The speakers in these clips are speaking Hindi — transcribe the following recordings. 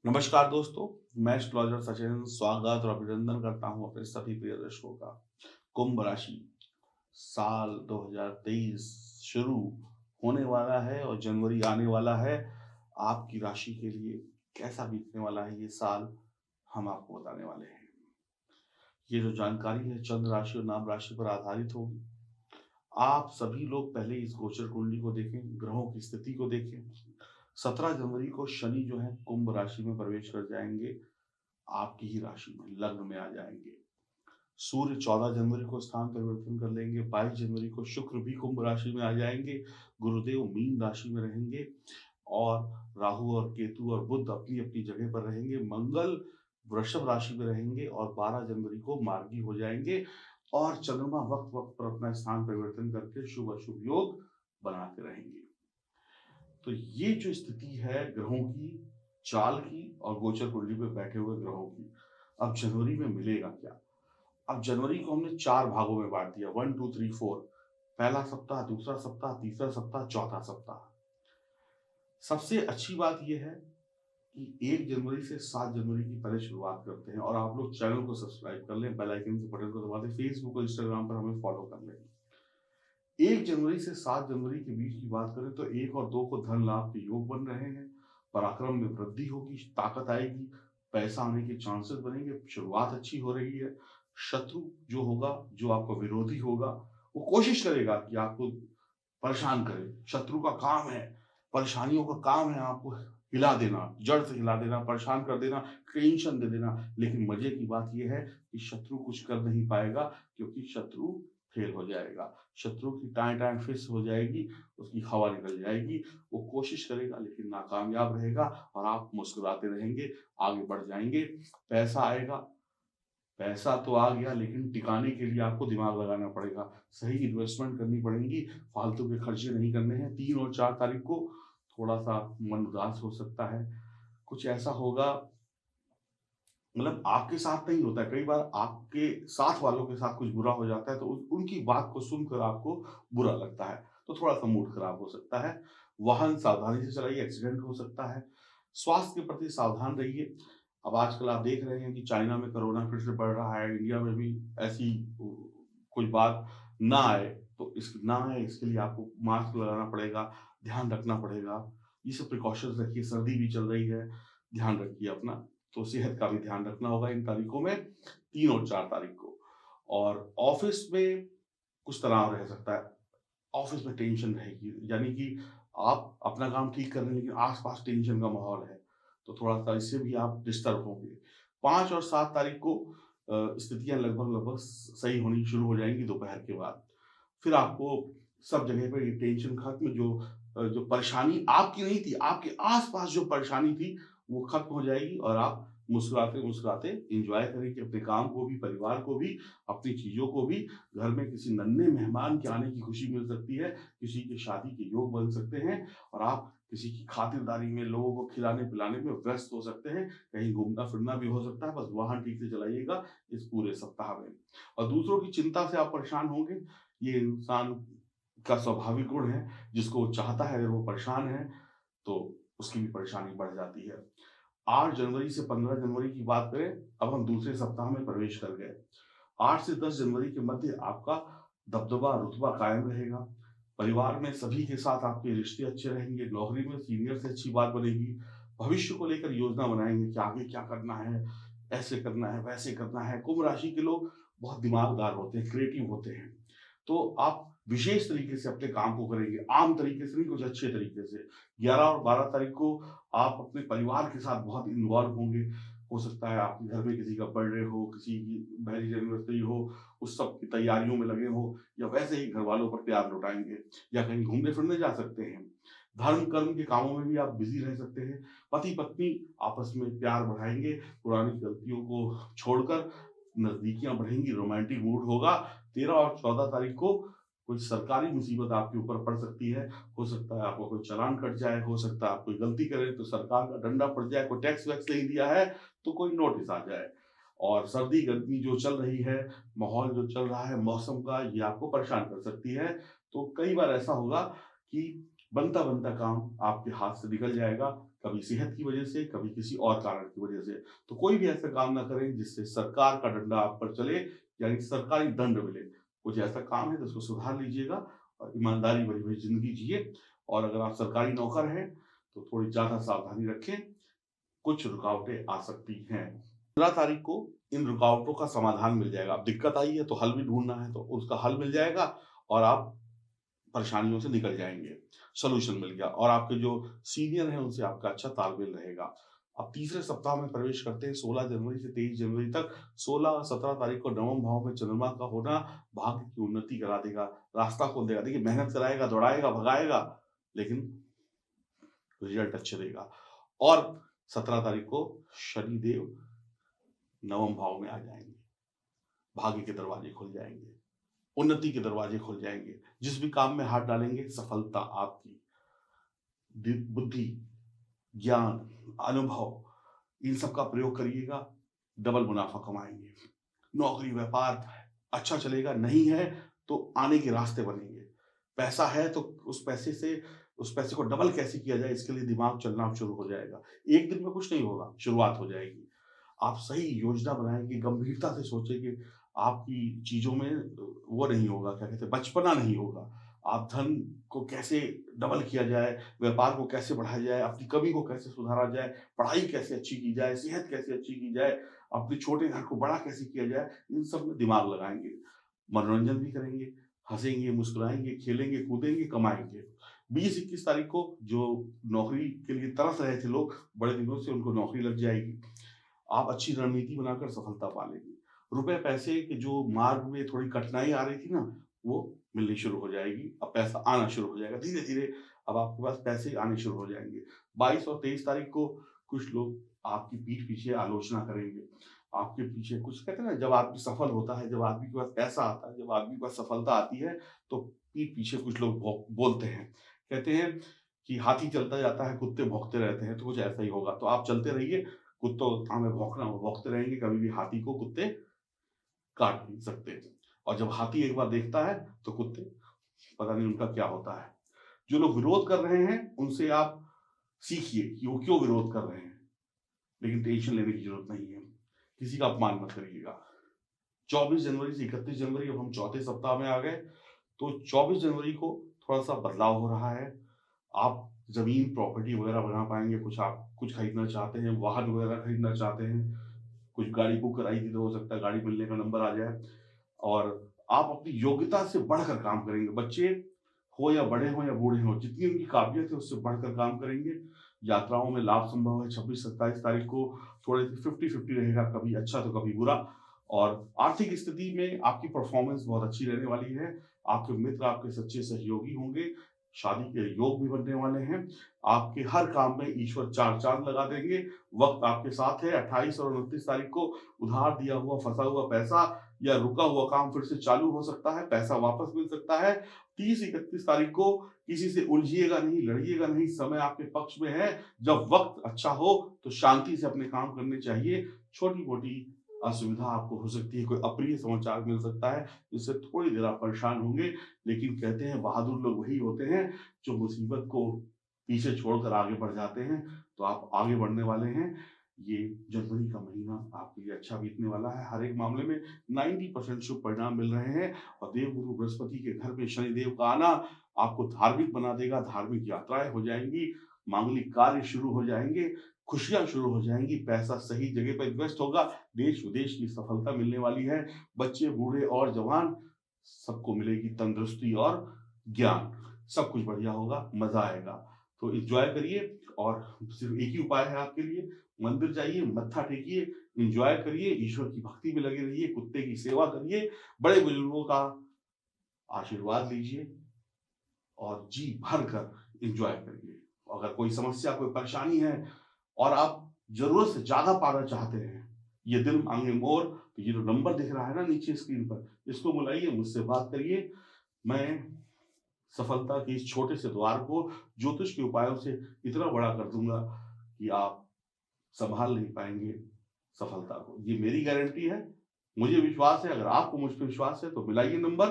नमस्कार दोस्तों, मैं एस्ट्रोलॉजर सचिन स्वागत और अभिनंदन करता हूं अपने सभी प्रिय दर्शकों का। कुंभ राशि साल 2023 शुरू होने वाला है और जनवरी आने वाला है। आपकी राशि के लिए कैसा बीतने वाला है ये साल, हम आपको बताने वाले हैं। ये जो जानकारी है चंद्र राशि और नाम राशि पर आधारित होगी। आप सभी लोग पहले इस गोचर कुंडली को देखें, ग्रहों की स्थिति को देखें। 17 जनवरी को शनि जो है कुंभ राशि में प्रवेश कर जाएंगे, आपकी ही राशि में लग्न में आ जाएंगे। सूर्य 14 जनवरी को स्थान परिवर्तन कर लेंगे। 22 जनवरी को शुक्र भी कुंभ राशि में आ जाएंगे। गुरुदेव मीन राशि में रहेंगे और राहु और केतु और बुध अपनी अपनी जगह पर रहेंगे। मंगल वृषभ राशि में रहेंगे और 12 जनवरी को मार्गी हो जाएंगे और चंद्रमा वक्त वक्त पर अपना स्थान परिवर्तन करके शुभ अशुभ योग बनाते रहेंगे। तो ये जो स्थिति है ग्रहों की, चाल की और गोचर कुंडली पे बैठे हुए ग्रहों की, अब जनवरी में मिलेगा क्या? अब जनवरी को हमने 4 भागों में बाँट दिया 1, 2, 3, 4। पहला सप्ताह, दूसरा सप्ताह, तीसरा सप्ताह, चौथा सप्ताह। सबसे अच्छी बात ये है कि 1 जनवरी से 7 जनवरी की पहले शुरुआत करते हैं और आप लोग चैनल को सब्सक्राइब कर लें, बेल आइकन के बटन को दबा दें, फेसबुक और इंस्टाग्राम पर हमें फॉलो कर लें। 1 जनवरी से 7 जनवरी के बीच की बात करें तो 1 और 2 को धन लाभ के योग बन रहे हैं। पराक्रम में वृद्धि होगी, ताकत आएगी, पैसा आने के चांसेस बनेंगे, शुरुआत अच्छी हो रही है। शत्रु जो होगा, जो आपका विरोधी होगा, वो कोशिश करेगा कि आपको परेशान करे। शत्रु का काम है, परेशानियों का काम है आपको हिला देना, जड़ से हिला देना, परेशान कर देना, टेंशन दे देना। लेकिन मज़े की बात ये है कि शत्रु कुछ कर नहीं पाएगा क्योंकि शत्रु फेल हो जाएगा। शत्रु की टाँय-टाँय फिस हो जाएगी, उसकी हवा निकल जाएगी। वो कोशिश करेगा लेकिन नाकामयाब रहेगा और आप मुस्कुराते रहेंगे, आगे बढ़ जाएँगे। पैसा आएगा, पैसा तो आ गया लेकिन टिकाने के लिए आपको दिमाग लगाना पड़ेगा। सही इन्वेस्टमेंट करनी पड़ेंगी, फालतू के खर्चे नहीं करने हैं। 3 और 4 तारीख को थोड़ा-सा मन उदास हो सकता है। कुछ ऐसा होगा, मतलब आपके साथ नहीं होता है, कई बार आपके साथ वालों के साथ कुछ बुरा हो जाता है तो उनकी बात को सुनकर आपको बुरा लगता है, तो थोड़ा-सा मूड खराब हो सकता है। वाहन सावधानी से चलाइए, एक्सीडेंट हो सकता है। स्वास्थ्य के प्रति सावधान रहिए। अब आजकल आप देख रहे हैं कि चाइना में कोरोना फिर से बढ़ रहा है, इंडिया में भी ऐसी कोई बात ना आए, तो इसके लिए आपको मास्क लगाना पड़ेगा, ध्यान रखना पड़ेगा। ये सब प्रिकॉशंस रखिए, सर्दी भी चल रही है, ध्यान रखिए अपना। तो सेहत का भी ध्यान रखना होगा इन तारीखों में, 3 और 4 तारीख को। और ऑफ़िस में कुछ तनाव रह सकता है, ऑफ़िस में टेंशन रहेगी, यानी कि आप अपना काम ठीक कर रहे हैं लेकिन आस-पास टेंशन का माहौल है, तो थोड़ा-सा इससे भी आप डिस्टर्ब होंगे। 5 और 7 तारीख को स्थितियाँ लगभग-लगभग सही होनी शुरू हो जाएँगी दोपहर के बाद। फिर आपको सब जगह पे ये टेंशन खत्म, जो परेशानी आपकी नहीं थी, आपके आस-पास जो परेशानी थी, वो खत्म हो जाएगी और आप मुस्कुराते-मुस्कुराते एन्जॉय करेंगे अपने काम को भी, परिवार को भी, अपनी चीज़ों को भी। घर में किसी नन्हे मेहमान के आने की खुशी मिल सकती है, किसी की शादी के योग बन सकते हैं और आप किसी की खातिरदारी में, लोगों को खिलाने-पिलाने में व्यस्त हो सकते हैं। कहीं घूमना-फिरना भी हो सकता है, बस वाहन ठीक से चलाइएगा इस पूरे सप्ताह में। और दूसरों की चिंता से आप परेशान होंगे, ये इंसान का स्वाभाविक गुण है, जिसको वो चाहता है अगर वो परेशान है, तो उसकी भी परेशानी बढ़ जाती है। 8 जनवरी से 15 जनवरी की बात करें, अब हम दूसरे सप्ताह में प्रवेश कर गए। 8 से 10 जनवरी के मध्य आपका दबदबा, रुतबा कायम रहेगा। परिवार में सभी के साथ आपके रिश्ते अच्छे रहेंगे, नौकरी में सीनियर से अच्छी बात बनेगी। भविष्य को लेकर योजना बनाएँगे कि आगे क्या करना है, ऐसे करना है, वैसे करना है। कुंभ राशि के लोग बहुत दिमागदार होते हैं, क्रिएटिव होते हैं। तो आप विशेष तरीके से अपने काम को करेंगे, आम तरीके से नहीं, कुछ अच्छे तरीके से। 11 और 12 तारीख को आप अपने परिवार के साथ बहुत इन्वॉल्व होंगे। हो सकता है आपके घर में किसी का बर्थडे हो, किसी की मैरिज एनिवर्सरी हो, उस सब की तैयारियों में लगे हों या वैसे ही घरवालों पर प्यार लुटाएँगे या कहीं घूमने-फिरने जा सकते हैं। धर्म कर्म के कामों में भी आप बिज़ी रह सकते हैं। पति-पत्नी आपस में प्यार बढ़ाएँगे, पुरानी गलतियों को छोड़कर नज़दीकियाँ बढ़ेंगी, रोमांटिक मूड होगा। 13 और 14 तारीख को कोई सरकारी मुसीबत आपके ऊपर पड़ सकती है। हो सकता है आपका कोई चालान कट जाए, हो सकता है आप कोई गलती करें तो सरकार का डंडा पड़ जाए, कोई टैक्स-वैक्स नहीं दिया है तो कोई नोटिस आ जाए। और सर्दी-गर्मी जो चल रही है, माहौल जो चल रहा है मौसम का, ये आपको परेशान कर सकती है। तो कई बार ऐसा होगा कि बनता बनता काम आपके हाथ से निकल जाएगा, कभी सेहत की वजह से, कभी किसी और कारण की वजह से। तो कोई भी ऐसा काम ना करें जिससे सरकार का डंडा आप पर चले, यानी सरकारी दंड मिले। कुछ ऐसा काम है तो उसको सुधार लीजिएगा और ईमानदारी भरी हुई ज़िंदगी जिए। और अगर आप सरकारी नौकर हैं, तो थोड़ी ज़्यादा सावधानी रखें, कुछ रुकावटें आ सकती हैं। 15 तारीख को इन रुकावटों का समाधान मिल जाएगा। अब दिक्कत आई है तो हल भी ढूँढना है, तो उसका हल मिल जाएगा और आप परेशानियों से निकल जाएँगे। सॉल्यूशन मिल गया और आपके जो सीनियर हैं उनसे आपका अच्छा तालमेल रहेगा। अब तीसरे सप्ताह में प्रवेश करते हैं 16 जनवरी से 23 जनवरी तक। 16 और 17 तारीख को नवम भाव में चंद्रमा का होना भाग्य की उन्नति करा देगा, रास्ता खोल देगा। देखिए मेहनत कराएगा, दौड़ाएगा, भगाएगा, लेकिन रिजल्ट अच्छे देगा। और 17 तारीख को शनिदेव नवम भाव में आ जाएँगे। भाग्य के दरवाजे खुल जाएँगे, उन्नति के दरवाजे खुल जाएँगे। जिस भी काम में हाथ डालेंगे सफलता आपकी। बुद्धि, ज्ञान, अनुभव, इन सब का प्रयोग करिएगा, डबल मुनाफा कमाएँगे। नौकरी, व्यापार अच्छा चलेगा, नहीं है तो आने के रास्ते बनेंगे। पैसा है तो उस पैसे को डबल कैसे किया जाए इसके लिए दिमाग चलना शुरू हो जाएगा। एक दिन में कुछ नहीं होगा, शुरुआत हो जाएगी। आप सही योजना बनाएँगे, गंभीरता से सोचेंगे, आपकी चीज़ों में वो नहीं होगा, क्या कहते हैं, बचपना नहीं होगा। आप धन को कैसे डबल किया जाए, व्यापार को कैसे बढ़ाया जाए, अपनी कमी को कैसे सुधारा जाए, पढ़ाई कैसे अच्छी की जाए, सेहत कैसे अच्छी की जाए, अपने छोटे घर को बड़ा कैसे किया जाए, इन सब में दिमाग लगाएँगे। मनोरंजन भी करेंगे, हँसेंगे, मुस्कुराएँगे, खेलेंगे, कूदेंगे, कमाएँगे। 20-21 तारीख को जो नौकरी के लिए तरस रहे थे लोग, बड़े दिनों से उनको नौकरी लग जाएगी। आप अच्छी रणनीति बनाकर सफलता पा लेंगे। रुपए पैसे के जो मार्ग में थोड़ी कठिनाई आ रही थी ना, वो मिलनी शुरू हो जाएगी। अब पैसा आना शुरू हो जाएगा। धीरे-धीरे अब आपके पास पैसे आने शुरू हो जाएँगे। 22 और 23 तारीख को कुछ लोग आपकी पीठ पीछे आलोचना करेंगे। आपके पीछे कुछ कहते हैं ना, जब आदमी सफल होता है, जब आदमी के पास पैसा आता है, जब आदमी के पास सफलता आती है, तो पीठ पीछे कुछ लोग बोलते हैं। कहते हैं कि हाथी चलता जाता है, कुत्ते भौंकते रहते हैं, तो कुछ ऐसा ही होगा। तो आप चलते रहिए, कुत्तों हमें भौंकना हो, भौंकते रहेंगे, कभी भी हाथी को कुत्ते काट नहीं सकते। और जब हाथी एक बार देखता है, तो कुत्ते पता नहीं उनका क्या होता है। जो लोग विरोध कर रहे हैं, उनसे आप सीखिए कि वो क्यों विरोध कर रहे हैं, लेकिन टेंशन लेने की ज़रूरत नहीं है। किसी का अपमान मत करिएगा। 24 जनवरी से 31 जनवरी, अब हम चौथे सप्ताह में आ गए, तो 24 जनवरी को थोड़ा-सा बदलाव हो रहा है। आप ज़मीन, प्रॉपर्टी वगैरह बना पाएँगे, आप कुछ खरीदना चाहते हैं, वाहन वगैरह खरीदना चाहते हैं, कुछ गाड़ी बुक कराई थी तो हो सकता है गाड़ी मिलने का नंबर आ जाए। और आप अपनी योग्यता से बढ़कर काम करेंगे। बच्चे हो या बड़े हों या बूढ़े हों, जितनी उनकी काबिलियत है उससे बढ़कर काम करेंगे। यात्राओं में लाभ संभव है। 26-27 तारीख को थोड़े-से 50-50 रहेगा, कभी अच्छा तो कभी बुरा। और आर्थिक स्थिति में आपकी परफ़ॉर्मेंस बहुत अच्छी रहने वाली है। आपके मित्र आपके सच्चे सहयोगी होंगे। शादी के योग भी बनने वाले हैं। आपके हर काम में ईश्वर चार चाँद लगा देंगे। वक़्त आपके साथ है। 28 और 29 तारीख को उधार दिया हुआ, फँसा हुआ पैसा या रुका हुआ काम फिर से चालू हो सकता है, पैसा वापस मिल सकता है। 30-31 तारीख को किसी से उलझिएगा नहीं, लड़िएगा नहीं, समय आपके पक्ष में है। जब वक़्त अच्छा हो, तो शांति से अपने काम करने चाहिए। छोटी-मोटी असुविधा आपको हो सकती है, कोई अप्रिय समाचार मिल सकता है, जिससे थोड़ी देर आप परेशान होंगे। लेकिन कहते हैं बहादुर लोग वही होते हैं, जो मुसीबत को पीछे छोड़कर आगे बढ़ जाते हैं। तो आप आगे बढ़ने वाले हैं। ये जनवरी का महीना आपके लिए अच्छा बीतने वाला है। हर एक मामले में 90% शुभ परिणाम मिल रहे हैं और देवगुरु बृहस्पति के घर में शनिदेव का आना आपको धार्मिक बना देगा। धार्मिक यात्राएँ हो जाएँगी, मांगलिक कार्य शुरू हो जाएँगे, खुशियाँ शुरू हो जाएँगी, पैसा सही जगह पर इन्वेस्ट होगा, देश-विदेश की सफलता मिलने वाली है। बच्चे, बूढ़े और जवान सबको मिलेगी तंदुरुस्ती और ज्ञान। सब कुछ बढ़िया होगा, मज़ा आएगा। तो एन्जॉय करिए और सिर्फ़ एक ही उपाय है आपके लिए, मंदिर जाइए, मत्था टेकिए, एन्जॉय करिए, ईश्वर की भक्ति में लगे रहिए, कुत्ते की सेवा करिए, बड़े-बुजुर्गों का आशीर्वाद लीजिए और जी भरकर एन्जॉय करिए। अगर कोई समस्या, कोई परेशानी है और आप ज़रूरत से ज़्यादा पाना चाहते हैं, ये दिल मांगे मोर, तो ये जो नंबर दिख रहा है ना नीचे स्क्रीन पर, इसको मिलाइए, मुझसे बात करिए। मैं सफलता के इस छोटे से द्वार को ज्योतिष के उपायों से इतना बड़ा कर दूँगा कि आप सँभाल नहीं पाएँगे सफलता को। ये मेरी गारंटी है, मुझे विश्वास है, अगर आपको मुझ पे विश्वास है तो मिलाइए नंबर,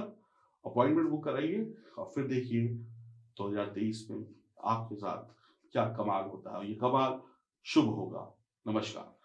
अपॉइंटमेंट बुक कराइए और फिर देखिए 2023 में आपके साथ क्या कमाल होता है, ये कमाल शुभ होगा। नमस्कार।